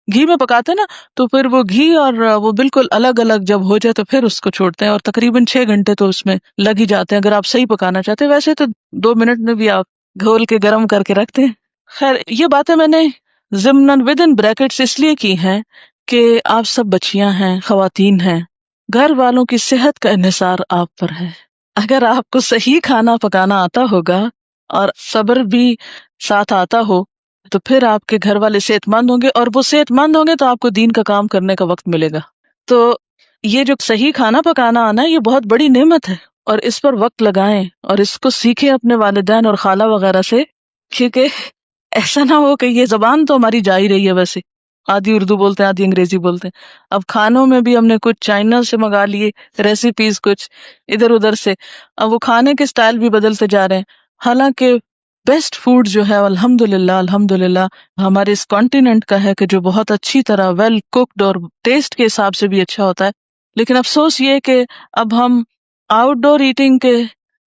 گھی میں پکاتے ہیں نا، تو پھر وہ گھی اور وہ بالکل الگ الگ جب ہو جائے تو پھر اس کو چھوڑتے ہیں. اور تقریباً 6 گھنٹے تو اس میں لگ ہی جاتے ہیں اگر آپ صحیح پکانا چاہتے ہیں. ویسے تو 2 منٹ میں بھی آپ گھول کے گرم کر کے رکھتے ہیں. خیر، یہ باتیں میں نے ضمناً ودن بریکٹس اس لیے کی ہیں کہ آپ سب بچیاں ہیں، خواتین ہیں، گھر والوں کی صحت کا انحصار آپ پر ہے. اگر آپ کو صحیح کھانا پکانا آتا ہوگا اور صبر بھی ساتھ آتا ہو تو پھر آپ کے گھر والے صحت مند ہوں گے، اور وہ صحت مند ہوں گے تو آپ کو دین کا کام کرنے کا وقت ملے گا. تو یہ جو صحیح کھانا پکانا آنا یہ بہت بڑی نعمت ہے، اور اس پر وقت لگائیں اور اس کو سیکھیں اپنے والدین اور خالہ وغیرہ سے، کیونکہ ایسا نہ ہو کہ یہ زبان تو ہماری جا ہی رہی ہے، ویسے آدھی اردو بولتے ہیں آدھی انگریزی بولتے ہیں. اب کھانوں میں بھی ہم نے کچھ چائنا سے منگا لیے ریسیپیز، کچھ ادھر ادھر سے، اب وہ کھانے کے سٹائل بھی بدلتے جا رہے ہیں. حالانکہ بیسٹ فوڈ جو ہے الحمدللہ ہمارے اس کانٹیننٹ کا ہے کہ جو بہت اچھی طرح ویل کوکڈ اور ٹیسٹ کے حساب سے بھی اچھا ہوتا ہے. لیکن افسوس یہ کہ اب ہم آؤٹ ڈور ایٹنگ کے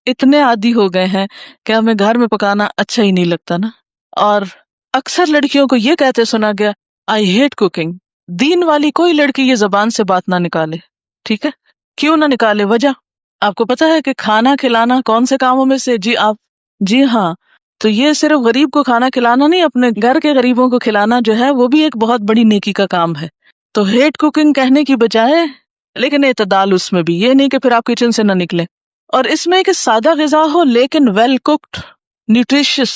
اتنے عادی ہو گئے ہیں کہ ہمیں گھر میں پکانا اچھا ہی نہیں لگتا نا. اور اکثر لڑکیوں کو یہ کہتے سنا گیا، آئی ہیٹ کوکنگ. دین والی کوئی لڑکی یہ زبان سے بات نہ نکالے. ٹھیک ہے، کیوں نہ نکالے؟ وجہ آپ کو پتا ہے کہ کھانا کھلانا کون سے کاموں میں سے؟ جی ہاں، تو یہ صرف غریب کو کھانا کھلانا نہیں، اپنے گھر کے غریبوں کو کھلانا جو ہے وہ بھی ایک بہت بڑی نیکی کا کام ہے. تو ہیٹ کوکنگ کہنے کی بجائے، لیکن اعتدال اس میں بھی، یہ نہیں کہ پھر آپ کچن سے نہ نکلیں. اور اس میں ایک سادہ غذا ہو لیکن ویل کوکڈ، نیوٹریشس،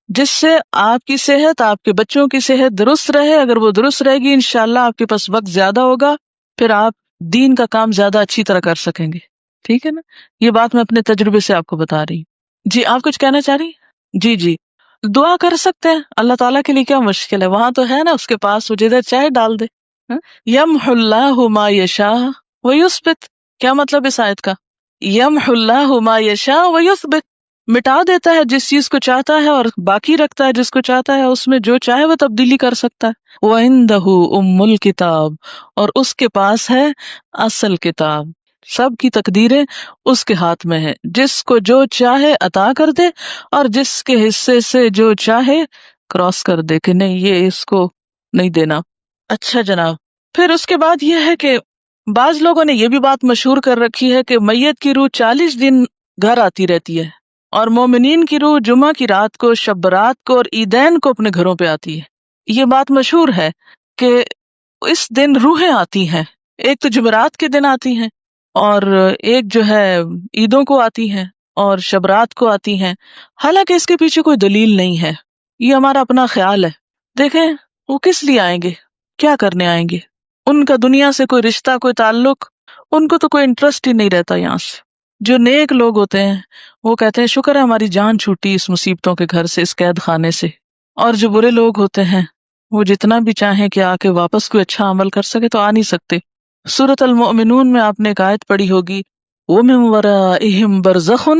جس سے آپ کی صحت، آپ کے بچوں کی صحت درست رہے. اگر وہ درست رہے گی انشاءاللہ آپ کے پاس وقت زیادہ ہوگا، پھر آپ دین کا کام زیادہ اچھی طرح کر سکیں گے. ٹھیک ہے نا، یہ بات میں اپنے تجربے سے آپ کو بتا رہی ہوں. جی آپ کچھ کہنا چاہ رہی؟ جی دعا کر سکتے ہیں، اللہ تعالیٰ کے لیے کیا مشکل ہے؟ وہاں تو ہے نا اس کے پاس، وہ جدھر چاہے ڈال دے. یمحو اللہ ما یشاء ویثبت. کیا مطلب اس آیت کا؟ یمحو اللہ ما یشاء ویثبت، مٹا دیتا ہے جس چیز کو چاہتا ہے اور باقی رکھتا ہے جس کو چاہتا ہے. اس میں جو چاہے وہ تبدیلی کر سکتا ہے. وَعِندَهُ أُمُّ الْكِتَابِ، اور اس کے پاس ہے اصل کتاب. سب کی تقدیریں اس کے ہاتھ میں ہے، جس کو جو چاہے عطا کر دے اور جس کے حصے سے جو چاہے کراس کر دے کہ نہیں یہ اس کو نہیں دینا. اچھا جناب، پھر اس کے بعد یہ ہے کہ بعض لوگوں نے یہ بھی بات مشہور کر رکھی ہے کہ میت کی روح 40 دن گھر آتی رہتی ہے، اور مومنین کی روح جمعہ کی رات کو، شب برات کو اور عیدین کو اپنے گھروں پہ آتی ہے. یہ بات مشہور ہے کہ اس دن روحیں آتی ہیں، ایک تو جمعرات کے دن آتی ہیں، اور ایک جو ہے عیدوں کو آتی ہیں اور شبرات کو آتی ہیں. حالانکہ اس کے پیچھے کوئی دلیل نہیں ہے، یہ ہمارا اپنا خیال ہے. دیکھیں وہ کس لیے آئیں گے، کیا کرنے آئیں گے؟ ان کا دنیا سے کوئی رشتہ، کوئی تعلق، ان کو تو کوئی انٹرسٹ ہی نہیں رہتا. یہاں سے جو نیک لوگ ہوتے ہیں وہ کہتے ہیں شکر ہے ہماری جان چھوٹی اس مصیبتوں کے گھر سے، اس قید خانے سے. اور جو برے لوگ ہوتے ہیں وہ جتنا بھی چاہیں کہ آ کے واپس کوئی اچھا عمل کر سکے تو آ نہیں سکتے. سورۃ المؤمنون میں آپ نے ایک آیت پڑھی ہوگی، وَمِن وَرَائِهِمْ بَرْزَخٌ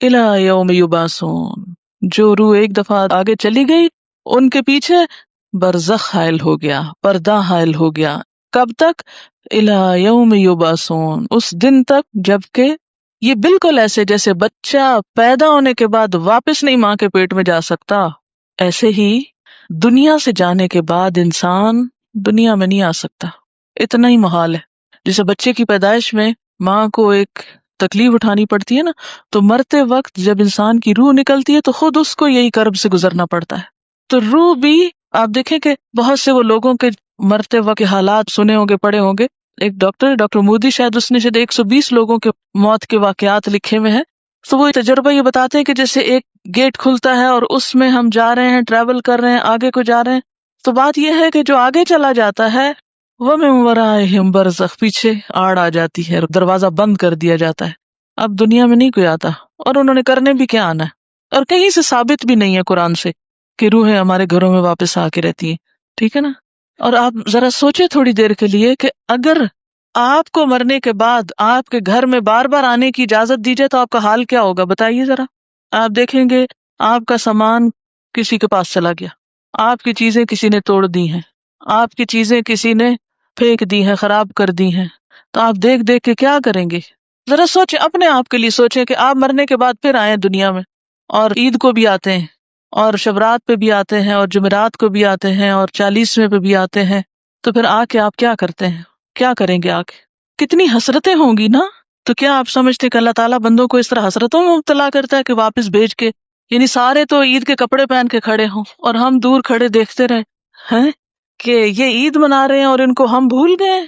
إِلَى يَوْمِ يُبْعَثُونَ. جو روح ایک دفعہ آگے چلی گئی ان کے پیچھے برزخ حائل ہو گیا، پردہ حائل ہو گیا. کب تک؟ إِلَى يَوْمِ يُبْعَثُونَ، اس دن تک جب کہ یہ بالکل ایسے جیسے بچہ پیدا ہونے کے بعد واپس نہیں ماں کے پیٹ میں جا سکتا، ایسے ہی دنیا سے جانے کے بعد انسان دنیا میں نہیں آ سکتا. اتنا ہی محال ہے. جیسے بچے کی پیدائش میں ماں کو ایک تکلیف اٹھانی پڑتی ہے نا، تو مرتے وقت جب انسان کی روح نکلتی ہے تو خود اس کو یہی کرب سے گزرنا پڑتا ہے. تو روح بھی آپ دیکھیں کہ بہت سے وہ لوگوں کے مرتے وقت کے حالات سنے ہوں گے، پڑھے ہوں گے. ایک ڈاکٹر مودی شاید اس نے 120 لوگوں کے موت کے واقعات لکھے ہوئے ہیں. تو وہ تجربہ یہ بتاتے ہیں کہ جیسے ایک گیٹ کھلتا ہے اور اس میں ہم جا رہے ہیں، ٹریول کر رہے ہیں، آگے کو جا رہے ہیں. تو بات یہ ہے کہ جو آگے چلا جاتا ہے وہ مِن وَرَائِهِمْ بَرْزَخ، پیچھے آڑ آ جاتی ہے، دروازہ بند کر دیا جاتا ہے. اب دنیا میں نہیں کوئی آتا، اور انہوں نے کرنے بھی کیا آنا ہے. اور کہیں سے ثابت بھی نہیں ہے قرآن سے کہ روحیں ہمارے گھروں میں واپس آ کے رہتی ہیں. ٹھیک ہے نا. اور آپ ذرا سوچے تھوڑی دیر کے لیے کہ اگر آپ کو مرنے کے بعد آپ کے گھر میں بار بار آنے کی اجازت دی جائے تو آپ کا حال کیا ہوگا، بتائیے ذرا. آپ دیکھیں گے آپ کا سامان کسی کے پاس چلا گیا، آپ کی چیزیں کسی نے توڑ دی ہیں، آپ کی چیزیں کسی نے پھینک دی ہیں، خراب کر دی ہیں. تو آپ دیکھ دیکھ کے کیا کریں گے؟ ذرا سوچیں، اپنے آپ کے لیے سوچیں کہ آپ مرنے کے بعد پھر آئیں دنیا میں، اور عید کو بھی آتے ہیں، اور شبرات پہ بھی آتے ہیں، اور جمعرات کو بھی آتے ہیں، اور 40ویں پہ بھی آتے ہیں. تو پھر آ کے آپ کیا کرتے ہیں؟ کیا کریں گے آ کے؟ کتنی حسرتیں ہوں گی نا. تو کیا آپ سمجھتے کہ اللہ تعالیٰ بندوں کو اس طرح حسرتوں میں مبتلا کرتا ہے کہ واپس بھیج کے، یعنی سارے تو عید کے کپڑے پہن کے کھڑے ہوں اور ہم دور کھڑے دیکھتے رہے ہیں کہ یہ عید منا رہے ہیں اور ان کو ہم بھول گئے،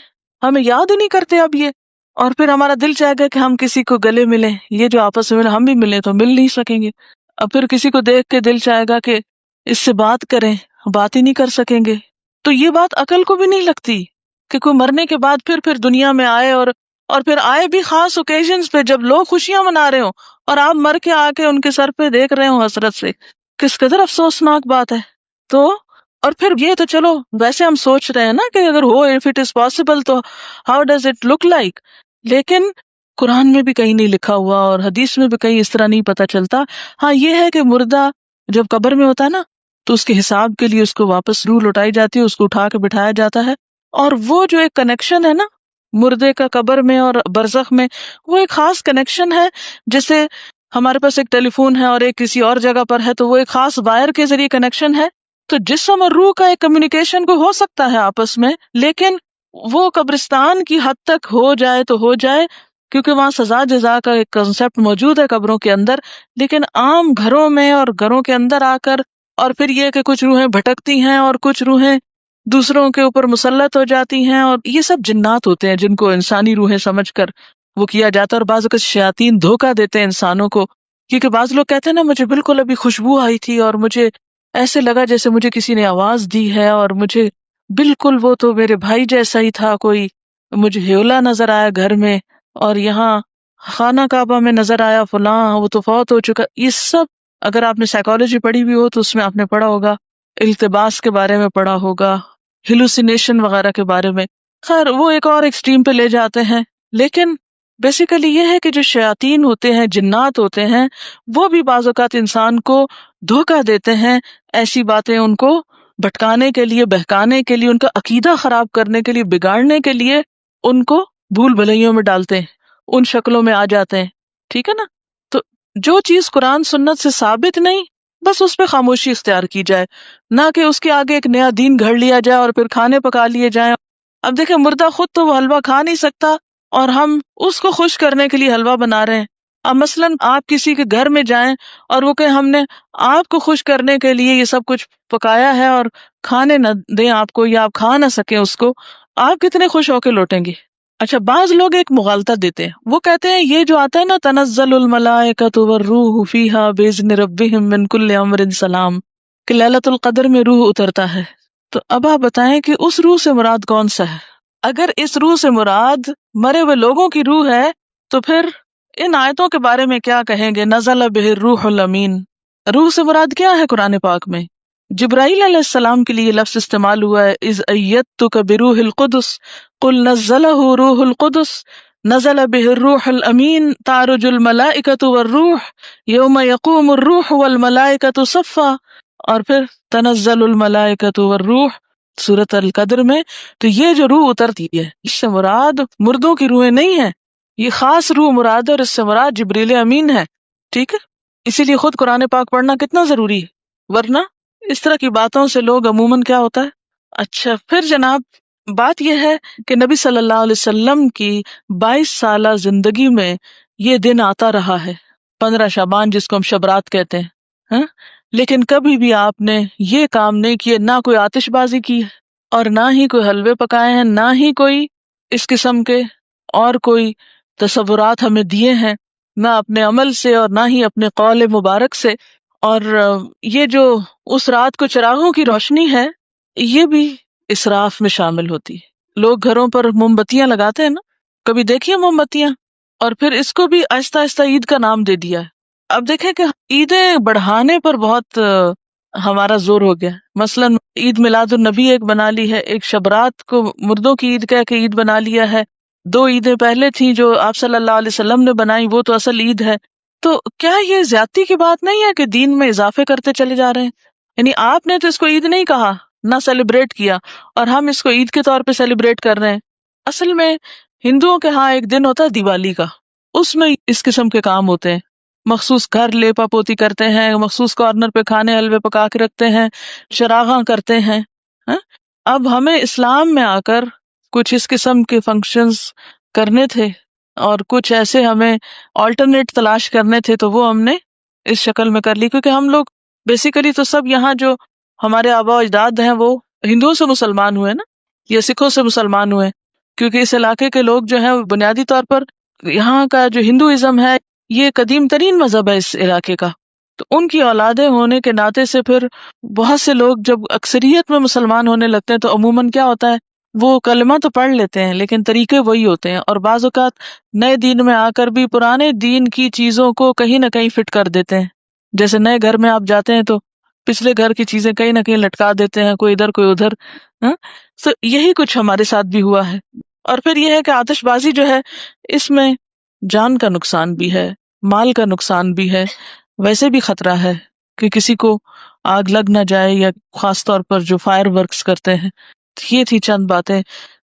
ہمیں یاد ہی نہیں کرتے اب یہ. اور پھر ہمارا دل چاہے گا کہ ہم کسی کو گلے ملیں، یہ جو آپس میں ہم بھی ملیں تو مل نہیں سکیں گے. اب پھر کسی کو دیکھ کے دل چاہے گا کہ اس سے بات کریں، بات ہی نہیں کر سکیں گے. تو یہ بات عقل کو بھی نہیں لگتی کہ کوئی مرنے کے بعد پھر دنیا میں آئے، اور پھر آئے بھی خاص اوکیزنز پہ جب لوگ خوشیاں منا رہے ہوں اور آپ مر کے آ کے ان کے سر پہ دیکھ رہے ہوں حسرت سے. کس قدر افسوسناک بات ہے. تو اور پھر یہ تو چلو ویسے ہم سوچ رہے ہیں نا کہ اگر ہو، اف اٹ از پاسبل، تو how does it look like. لیکن قرآن میں بھی کہیں نہیں لکھا ہوا اور حدیث میں بھی کہیں اس طرح نہیں پتا چلتا. ہاں یہ ہے کہ مردہ جب قبر میں ہوتا ہے نا تو اس کے حساب کے لیے اس کو واپس روح لوٹائی جاتی ہے، اس کو اٹھا کے بٹھایا جاتا ہے. اور وہ جو ایک کنیکشن ہے نا مردے کا قبر میں اور برزخ میں، وہ ایک خاص کنیکشن ہے. جیسے ہمارے پاس ایک ٹیلی فون ہے اور ایک کسی اور جگہ پر ہے تو وہ ایک خاص وائر کے ذریعے کنیکشن ہے. تو جسم اور روح کا ایک کمیونیکیشن کو ہو سکتا ہے آپس میں، لیکن وہ قبرستان کی حد تک ہو جائے تو ہو جائے، کیونکہ وہاں سزا جزا کا ایک کنسیپٹ موجود ہے قبروں کے اندر. لیکن عام گھروں میں اور گھروں کے اندر آ کر، اور پھر یہ کہ کچھ روحیں بھٹکتی ہیں اور کچھ روحیں دوسروں کے اوپر مسلط ہو جاتی ہیں، اور یہ سب جنات ہوتے ہیں جن کو انسانی روحیں سمجھ کر وہ کیا جاتا ہے. اور بعض اوقات شیاطین دھوکہ دیتے ہیں انسانوں کو، کیونکہ بعض لوگ کہتے ہیں نا مجھے بالکل ابھی خوشبو آئی تھی اور مجھے ایسے لگا جیسے مجھے کسی نے آواز دی ہے، اور مجھے بالکل وہ تو میرے بھائی جیسا ہی تھا، کوئی مجھے ہیولا نظر آیا گھر میں، اور یہاں خانہ کعبہ میں نظر آیا فلاں، وہ تو فوت ہو چکا. یہ سب اگر آپ نے سائیکالوجی پڑھی بھی ہو تو اس میں آپ نے پڑھا ہوگا، التباس کے بارے میں پڑھا ہوگا، ہیلوسینیشن وغیرہ کے بارے میں. خیر وہ ایک اور ایکسٹریم پہ لے جاتے ہیں. لیکن بیسیکلی یہ ہے کہ جو شیاطین ہوتے ہیں، جنات ہوتے ہیں، وہ بھی بعض اوقات انسان کو دھوکہ دیتے ہیں، ایسی باتیں ان کو بھٹکانے کے لیے، بہکانے کے لیے، ان کا عقیدہ خراب کرنے کے لیے، بگاڑنے کے لیے ان کو بھول بھلائیوں میں ڈالتے ہیں، ان شکلوں میں آ جاتے ہیں. ٹھیک ہے نا. تو جو چیز قرآن سنت سے ثابت نہیں، بس اس پہ خاموشی اختیار کی جائے، نہ کہ اس کے آگے ایک نیا دین گھڑ لیا جائے اور پھر کھانے پکا لیے جائیں. اب دیکھیں مردہ خود تو وہ حلوہ کھا نہیں سکتا اور ہم اس کو خوش کرنے کے لیے حلوہ بنا رہے ہیں. اب مثلاً آپ کسی کے گھر میں جائیں اور وہ کہ ہم نے آپ کو خوش کرنے کے لیے یہ سب کچھ پکایا ہے اور کھانے نہ دیں آپ کو، یا آپ کھا نہ سکیں اس کو، آپ کتنے خوش ہو کے لوٹیں گے؟ اچھا بعض لوگ ایک مغالطہ دیتے ہیں، وہ کہتے ہیں یہ جو آتا ہے نا تنزل الملائکۃ والروح فیہا باذن ربہم من کل امر سلام، کہ لیلۃ القدر میں روح اترتا ہے. تو اب آپ بتائیں کہ اس روح سے مراد کون سا ہے؟ اگر اس روح سے مراد مرے ہوئے لوگوں کی روح ہے تو پھر ان آیتوں کے بارے میں کیا کہیں گے؟ نزل بہ الروح الامین، روح سے مراد کیا ہے قرآن پاک میں؟ جبرائیل علیہ السلام کے لیے یہ لفظ استعمال ہوا ہے، اذ ایدتک بروح القدس قل نزلہ روح القدس نزل بہ الروح الامین تعرج الملائکۃ والروح یوم یقوم الروح والملائکۃ صفا، اور پھر تنزل الملائکۃ والروح سورۃ القدر میں۔ تو یہ جو روح اترتی ہے اس سے مراد مردوں کی روحیں نہیں ہیں، یہ خاص روح مراد ہے، اور اس سے مراد جبریل امین ہے، ٹھیک ہے؟ اسی لیے خود قرآن پاک پڑھنا کتنا ضروری ہے، ورنہ اس طرح کی باتوں سے لوگ عموماً کیا ہوتا ہے۔ اچھا پھر جناب بات یہ ہے کہ نبی صلی اللہ علیہ وسلم کی 22 سالہ زندگی میں یہ دن آتا رہا ہے، 15 شعبان جس کو ہم شبرات کہتے ہیں، ہاں؟ لیکن کبھی بھی آپ نے یہ کام نہیں کیے، نہ کوئی آتش بازی کی ہے اور نہ ہی کوئی حلوے پکائے ہیں، نہ ہی کوئی اس قسم کے اور کوئی تصورات ہمیں دیے ہیں، نہ اپنے عمل سے اور نہ ہی اپنے قول مبارک سے۔ اور یہ جو اس رات کو چراغوں کی روشنی ہے یہ بھی اسراف میں شامل ہوتی ہے۔ لوگ گھروں پر موم بتیاں لگاتے ہیں نا، کبھی دیکھیے موم بتیاں، اور پھر اس کو بھی آہستہ آہستہ عید کا نام دے دیا ہے۔ اب دیکھیں کہ عیدیں بڑھانے پر بہت ہمارا زور ہو گیا، مثلاً عید میلاد النبی ایک بنا لی ہے، ایک شبرات کو مردوں کی عید کہہ کے عید بنا لیا ہے، 2 عیدیں پہلے تھیں جو آپ صلی اللہ علیہ وسلم نے بنائی وہ تو اصل عید ہے۔ تو کیا یہ زیادتی کی بات نہیں ہے کہ دین میں اضافے کرتے چلے جا رہے ہیں؟ یعنی آپ نے تو اس کو عید نہیں کہا، نہ سیلیبریٹ کیا، اور ہم اس کو عید کے طور پہ سیلیبریٹ کر رہے ہیں۔ اصل میں ہندوؤں کے ہاں ایک دن ہوتا ہے دیوالی کا، اس میں اس قسم کے کام ہوتے ہیں، مخصوص گھر لیپا پوتی کرتے ہیں، مخصوص کارنر پہ کھانے حلوے پکا کے رکھتے ہیں، چراغاں کرتے ہیں، ہاں؟ اب ہمیں اسلام میں آ کر کچھ اس قسم کے فنکشنز کرنے تھے اور کچھ ایسے ہمیں آلٹرنیٹ تلاش کرنے تھے، تو وہ ہم نے اس شکل میں کر لی، کیونکہ ہم لوگ بیسیکلی تو سب یہاں جو ہمارے آبا و اجداد ہیں وہ ہندوؤں سے مسلمان ہوئے نا، یا سکھوں سے مسلمان ہوئے، کیونکہ اس علاقے کے لوگ جو ہیں بنیادی طور پر یہاں کا جو ہندوازم ہے یہ قدیم ترین مذہب ہے اس علاقے کا، تو ان کی اولادیں ہونے کے ناطے سے پھر بہت سے لوگ جب اکثریت میں مسلمان ہونے لگتے ہیں تو عموماً کیا ہوتا ہے، وہ کلمہ تو پڑھ لیتے ہیں لیکن طریقے وہی ہوتے ہیں، اور بعض اوقات نئے دین میں آ کر بھی پرانے دین کی چیزوں کو کہیں نہ کہیں فٹ کر دیتے ہیں۔ جیسے نئے گھر میں آپ جاتے ہیں تو پچھلے گھر کی چیزیں کہیں نہ کہیں لٹکا دیتے ہیں، کوئی ادھر کوئی ادھر، ہاں؟ تو یہی کچھ ہمارے ساتھ بھی ہوا ہے۔ اور پھر یہ ہے کہ آتش بازی جو ہے اس میں جان کا نقصان بھی ہے، مال کا نقصان بھی ہے، ویسے بھی خطرہ ہے کہ کسی کو آگ لگ نہ جائے، یا خاص طور پر جو فائر ورکس کرتے ہیں۔ یہ تھی چند باتیں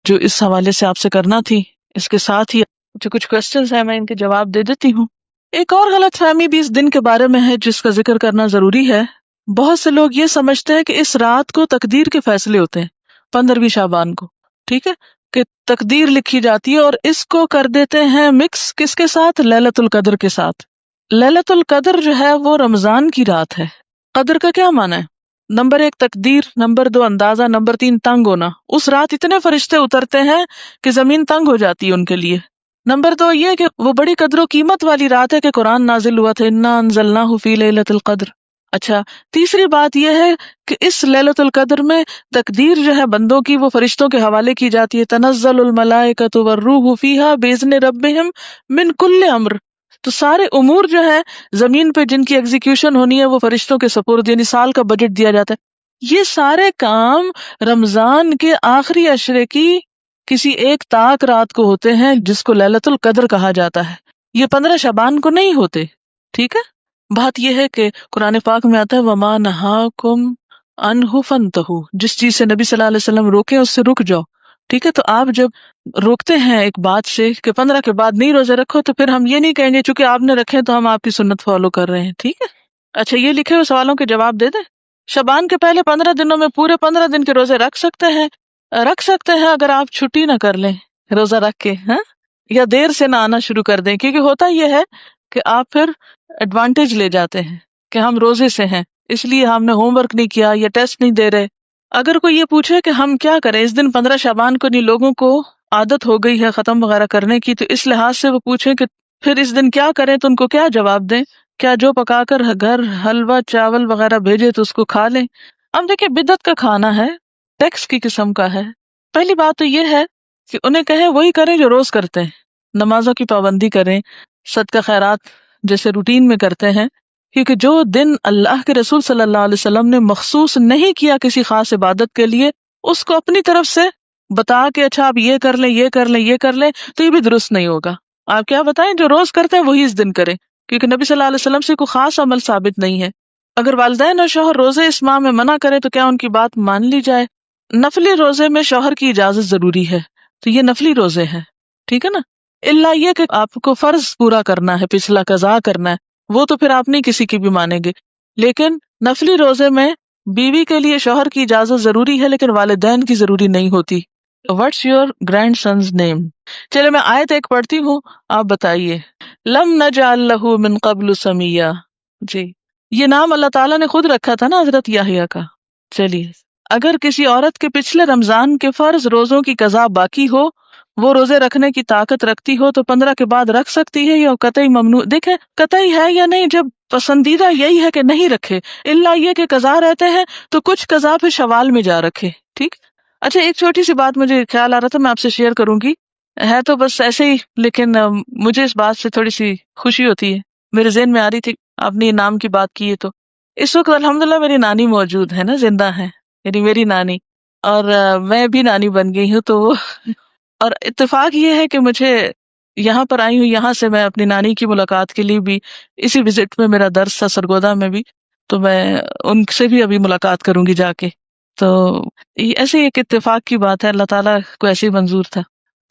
جو اس حوالے سے آپ سے کرنا تھی۔ اس کے ساتھ ہی جو کچھ کوسچنز ہیں میں ان کے جواب دے دیتی ہوں۔ ایک اور غلط فہمی بھی اس دن کے بارے میں ہے جس کا ذکر کرنا ضروری ہے۔ بہت سے لوگ یہ سمجھتے ہیں کہ اس رات کو تقدیر کے فیصلے ہوتے ہیں، 15ویں شعبان کو، ٹھیک ہے، کہ تقدیر لکھی جاتی ہے، اور اس کو کر دیتے ہیں مکس کس کے ساتھ؟ لیلۃ القدر کے ساتھ۔ لیلۃ القدر جو ہے وہ رمضان کی رات ہے۔ قدر کا کیا معنی ہے؟ نمبر 1 تقدیر، نمبر 2 اندازہ، نمبر 3 تنگ ہونا۔ اس رات اتنے فرشتے اترتے ہیں کہ زمین تنگ ہو جاتی ہے ان کے لیے۔ نمبر 2 یہ کہ وہ بڑی قدر و قیمت والی رات ہے کہ قرآن نازل ہوا تھا، انا انزلناہ فی لیلۃ القدر۔ اچھا تیسری بات یہ ہے کہ اس لیلۃ القدر میں تقدیر جو ہے بندوں کی وہ فرشتوں کے حوالے کی جاتی ہے، تنزل الملائکۃ والروح فیہا باذن ربہم من کل امر۔ تو سارے امور جو ہے زمین پہ جن کی ایگزیکیوشن ہونی ہے وہ فرشتوں کے سپرد، یعنی سال کا بجٹ دیا جاتا ہے۔ یہ سارے کام رمضان کے آخری عشرے کی کسی ایک طاق رات کو ہوتے ہیں جس کو لیلۃ القدر کہا جاتا ہے، یہ 15 شعبان کو نہیں ہوتے، ٹھیک ہے۔ بات یہ ہے کہ قرآن پاک میں آتا ہے وَمَا نَهَاكُمْ عَنْهُ فَانْتَهُوا، جس چیز سے نبی صلی اللہ علیہ وسلم روکے اس سے رک جاؤ، ٹھیک ہے۔ تو آپ جب روکتے ہیں ایک بات سے کہ 15 کے بعد نہیں روزے رکھو، تو پھر ہم یہ نہیں کہیں گے چونکہ آپ نے رکھے تو ہم آپ کی سنت فالو کر رہے ہیں، ٹھیک ہے۔ اچھا یہ لکھے ہوئے سوالوں کے جواب دے دیں۔ شعبان کے پہلے 15 دنوں میں پورے 15 دن کے روزے رکھ سکتے ہیں اگر آپ چھٹی نہ کر لیں روزہ رکھ کے، ہاں، یا دیر سے نہ آنا شروع کر دیں، کیونکہ ہوتا یہ ہے کہ آپ پھر ایڈوانٹیج لے جاتے ہیں کہ ہم روزے سے ہیں اس لیے ہم نے ہوم ورک نہیں کیا یا ٹیسٹ نہیں دے رہے۔ اگر کوئی یہ پوچھے کہ ہم کیا کریں اس دن 15 شعبان کو، نہیں لوگوں کو عادت ہو گئی ہے ختم وغیرہ کرنے کی، تو اس لحاظ سے وہ پوچھیں کہ پھر اس دن کیا کریں، تو ان کو کیا جواب دیں؟ کیا جو پکا کر گھر حلوہ چاول وغیرہ بھیجے تو اس کو کھا لیں؟ اب دیکھیں بدعت کا کھانا ہے، ٹیکس کی قسم کا ہے۔ پہلی بات تو یہ ہے کہ انہیں کہیں وہی کریں جو روز کرتے ہیں، نمازوں کی پابندی کریں، صدقہ خیرات جیسے روٹین میں کرتے ہیں، کیونکہ جو دن اللہ کے رسول صلی اللہ علیہ وسلم نے مخصوص نہیں کیا کسی خاص عبادت کے لیے، اس کو اپنی طرف سے بتا کے اچھا آپ یہ کر لیں یہ کر لیں یہ کر لیں، تو یہ بھی درست نہیں ہوگا. آپ کیا بتائیں، جو روز کرتے ہیں وہی اس دن کریں، کیونکہ نبی صلی اللہ علیہ وسلم سے کوئی خاص عمل ثابت نہیں ہے. اگر والدین اور شوہر روزے اس ماہ میں منع کرے تو کیا ان کی بات مان لی جائے؟ نفلی روزے میں شوہر کی اجازت ضروری ہے، تو یہ نفلی روزے ہیں، ٹھیک ہے نا. اللہ یہ کہ آپ کو فرض پورا کرنا ہے، پچھلا قضا کرنا ہے، وہ تو پھر آپ نہیں کسی کی بھی مانیں گے. لیکن نفلی روزے میں بیوی کے لیے شوہر کی اجازت ضروری ہے لیکن والدین کی ضروری نہیں ہوتی. واٹس یور گرینڈ سنز نیم؟ چلے میں آیت ایک پڑھتی ہوں، آپ بتائیے. لم نجعل لہ من قبل سمیہ، جی یہ نام اللہ تعالیٰ نے خود رکھا تھا نا حضرت یحییٰ کا. چلیے، اگر کسی عورت کے پچھلے رمضان کے فرض روزوں کی قضا باقی ہو، وہ روزے رکھنے کی طاقت رکھتی ہو تو 15 کے بعد رکھ سکتی ہے یا قطعی ممنوع؟ دیکھیں قطعی ہے یا نہیں، جب پسندیدہ یہی ہے کہ نہیں رکھے، اللہ یہ کہ قضا رہتے ہیں تو کچھ قضا پھر شوال میں جا رکھے. ٹھیک. اچھا ایک چھوٹی سی بات مجھے خیال آ رہا تھا، میں آپ سے شیئر کروں گی، ہے تو بس ایسے ہی لیکن مجھے اس بات سے تھوڑی سی خوشی ہوتی ہے، میرے ذہن میں آ رہی تھی، آپ نے یہ نام کی بات کی ہے تو اس وقت الحمدللہ میری نانی موجود ہے نا، زندہ ہے، یعنی میری نانی، اور میں بھی نانی بن گئی ہوں. تو وہ اور اتفاق یہ ہے کہ مجھے یہاں پر آئی ہوں، یہاں سے میں اپنی نانی کی ملاقات کے لیے بھی، اسی وزٹ میں میرا درس تھا سرگودا میں بھی، تو میں ان سے بھی ابھی ملاقات کروں گی جا کے. تو ایسے ایک اتفاق کی بات ہے، اللہ تعالیٰ کو ایسے ہی منظور تھا،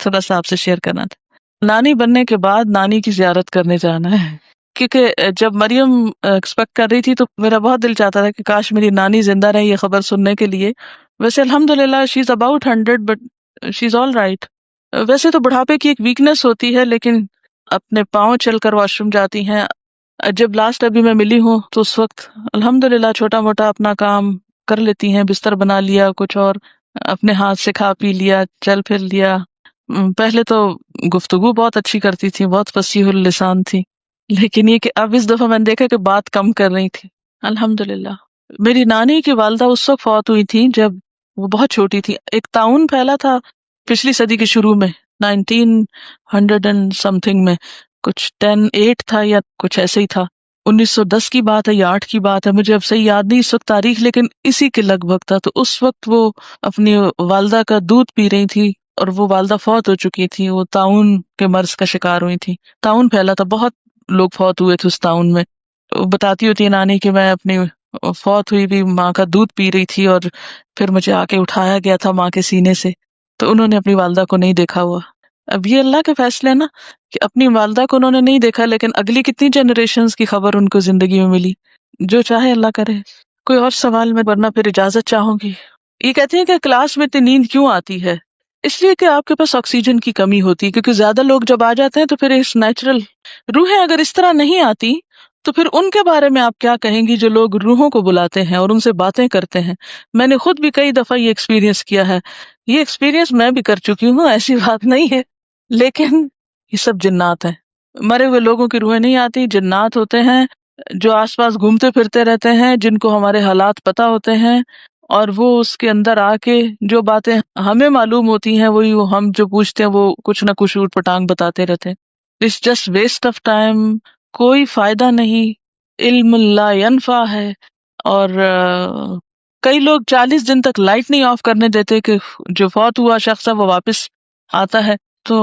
تھوڑا سا آپ سے شیئر کرنا تھا. نانی بننے کے بعد نانی کی زیارت کرنے جانا ہے، کیونکہ جب مریم ایکسپیکٹ کر رہی تھی تو میرا بہت دل چاہتا تھا کہ کاش میری نانی زندہ رہے یہ خبر سننے کے لیے. ویسے الحمدللہ she is about 100 but she is all right. ویسے تو بڑھاپے کی ایک ویکنیس ہوتی ہے لیکن اپنے پاؤں چل کر واش روم جاتی ہیں. جب لاسٹ ابھی میں ملی ہوں تو اس وقت الحمدللہ چھوٹا موٹا اپنا کام کر لیتی ہیں، بستر بنا لیا، کچھ اور اپنے ہاتھ سے کھا پی لیا، چل پھر لیا. پہلے تو گفتگو بہت اچھی کرتی تھی، بہت فصیح اللسان تھی، لیکن یہ کہ اب اس دفعہ میں نے دیکھا کہ بات کم کر رہی تھی. الحمدللہ. میری نانی کی والدہ اس وقت فوت ہوئی تھی جب وہ بہت چھوٹی تھی. ایک طاعون پھیلا تھا پچھلی صدی کے شروع میں، 1900 اینڈ سم تھنگ میں، کچھ 10-8 تھا یا کچھ ایسے ہی تھا، 1910 کی بات ہے یا 8 کی بات ہے، مجھے اب صحیح یاد نہیں اس وقت تاریخ، لیکن اسی کے لگ بھگ تھا. تو اس وقت وہ اپنی والدہ کا دودھ پی رہی تھی اور وہ والدہ فوت ہو چکی تھی، وہ طاعون کے مرض کا شکار ہوئی تھی. طاعون پھیلا تھا، بہت لوگ فوت ہوئے تھے اس طاعون میں. وہ بتاتی ہوتی ہے نانی کہ میں اپنی فوت ہوئی بھی ماں کا دودھ پی رہی تھی اور پھر مجھے آ کے اٹھایا گیا تھا ماں کے سینے سے، تو انہوں نے اپنی والدہ کو نہیں دیکھا ہوا. اب یہ اللہ کے فیصلے نا کہ اپنی والدہ کو انہوں نے نہیں دیکھا لیکن اگلی کتنی جنریشنز کی خبر ان کو زندگی میں ملی. جو چاہے اللہ کرے. کوئی اور سوال میں ورنہ پھر اجازت چاہوں گی. یہ کہتے ہیں کہ کلاس میں اتنی نیند کیوں آتی ہے؟ اس لیے کہ آپ کے پاس آکسیجن کی کمی ہوتی ہے، کیونکہ زیادہ لوگ جب آ جاتے ہیں تو پھر اس نیچرل روحیں اگر اس طرح نہیں آتی تو پھر ان کے بارے میں آپ کیا کہیں گی جو لوگ روحوں کو بلاتے ہیں اور ان سے باتیں کرتے ہیں. میں نے خود بھی کئی دفعہ یہ ایکسپیرینس کیا ہے، یہ ایکسپیرینس میں بھی کر چکی ہوں، ایسی بات نہیں ہے، لیکن یہ سب جنات ہیں. مرے ہوئے لوگوں کی روحیں نہیں آتی، جنات ہوتے ہیں جو آس پاس گھومتے پھرتے رہتے ہیں، جن کو ہمارے حالات پتہ ہوتے ہیں اور وہ اس کے اندر آ کے جو باتیں ہمیں معلوم ہوتی ہیں وہی ہم جو پوچھتے ہیں وہ کچھ نہ کچھ اوٹ پٹانگ بتاتے رہتے ہیں. It's just waste of time, کوئی فائدہ نہیں، علم لا ینفع ہے. اور کئی لوگ 40 دن تک لائٹ نہیں آف کرنے دیتے کہ جو فوت ہوا شخص ہے وہ واپس آتا ہے. تو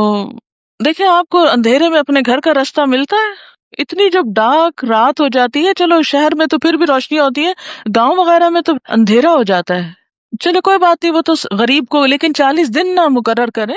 دیکھیں آپ کو اندھیرے میں اپنے گھر کا راستہ ملتا ہے؟ اتنی جب ڈارک رات ہو جاتی ہے، چلو شہر میں تو پھر بھی روشنی ہوتی ہے، گاؤں وغیرہ میں تو اندھیرا ہو جاتا ہے. چلو کوئی بات نہیں، وہ تو غریب کو، لیکن 40 دن نہ مقرر کریں.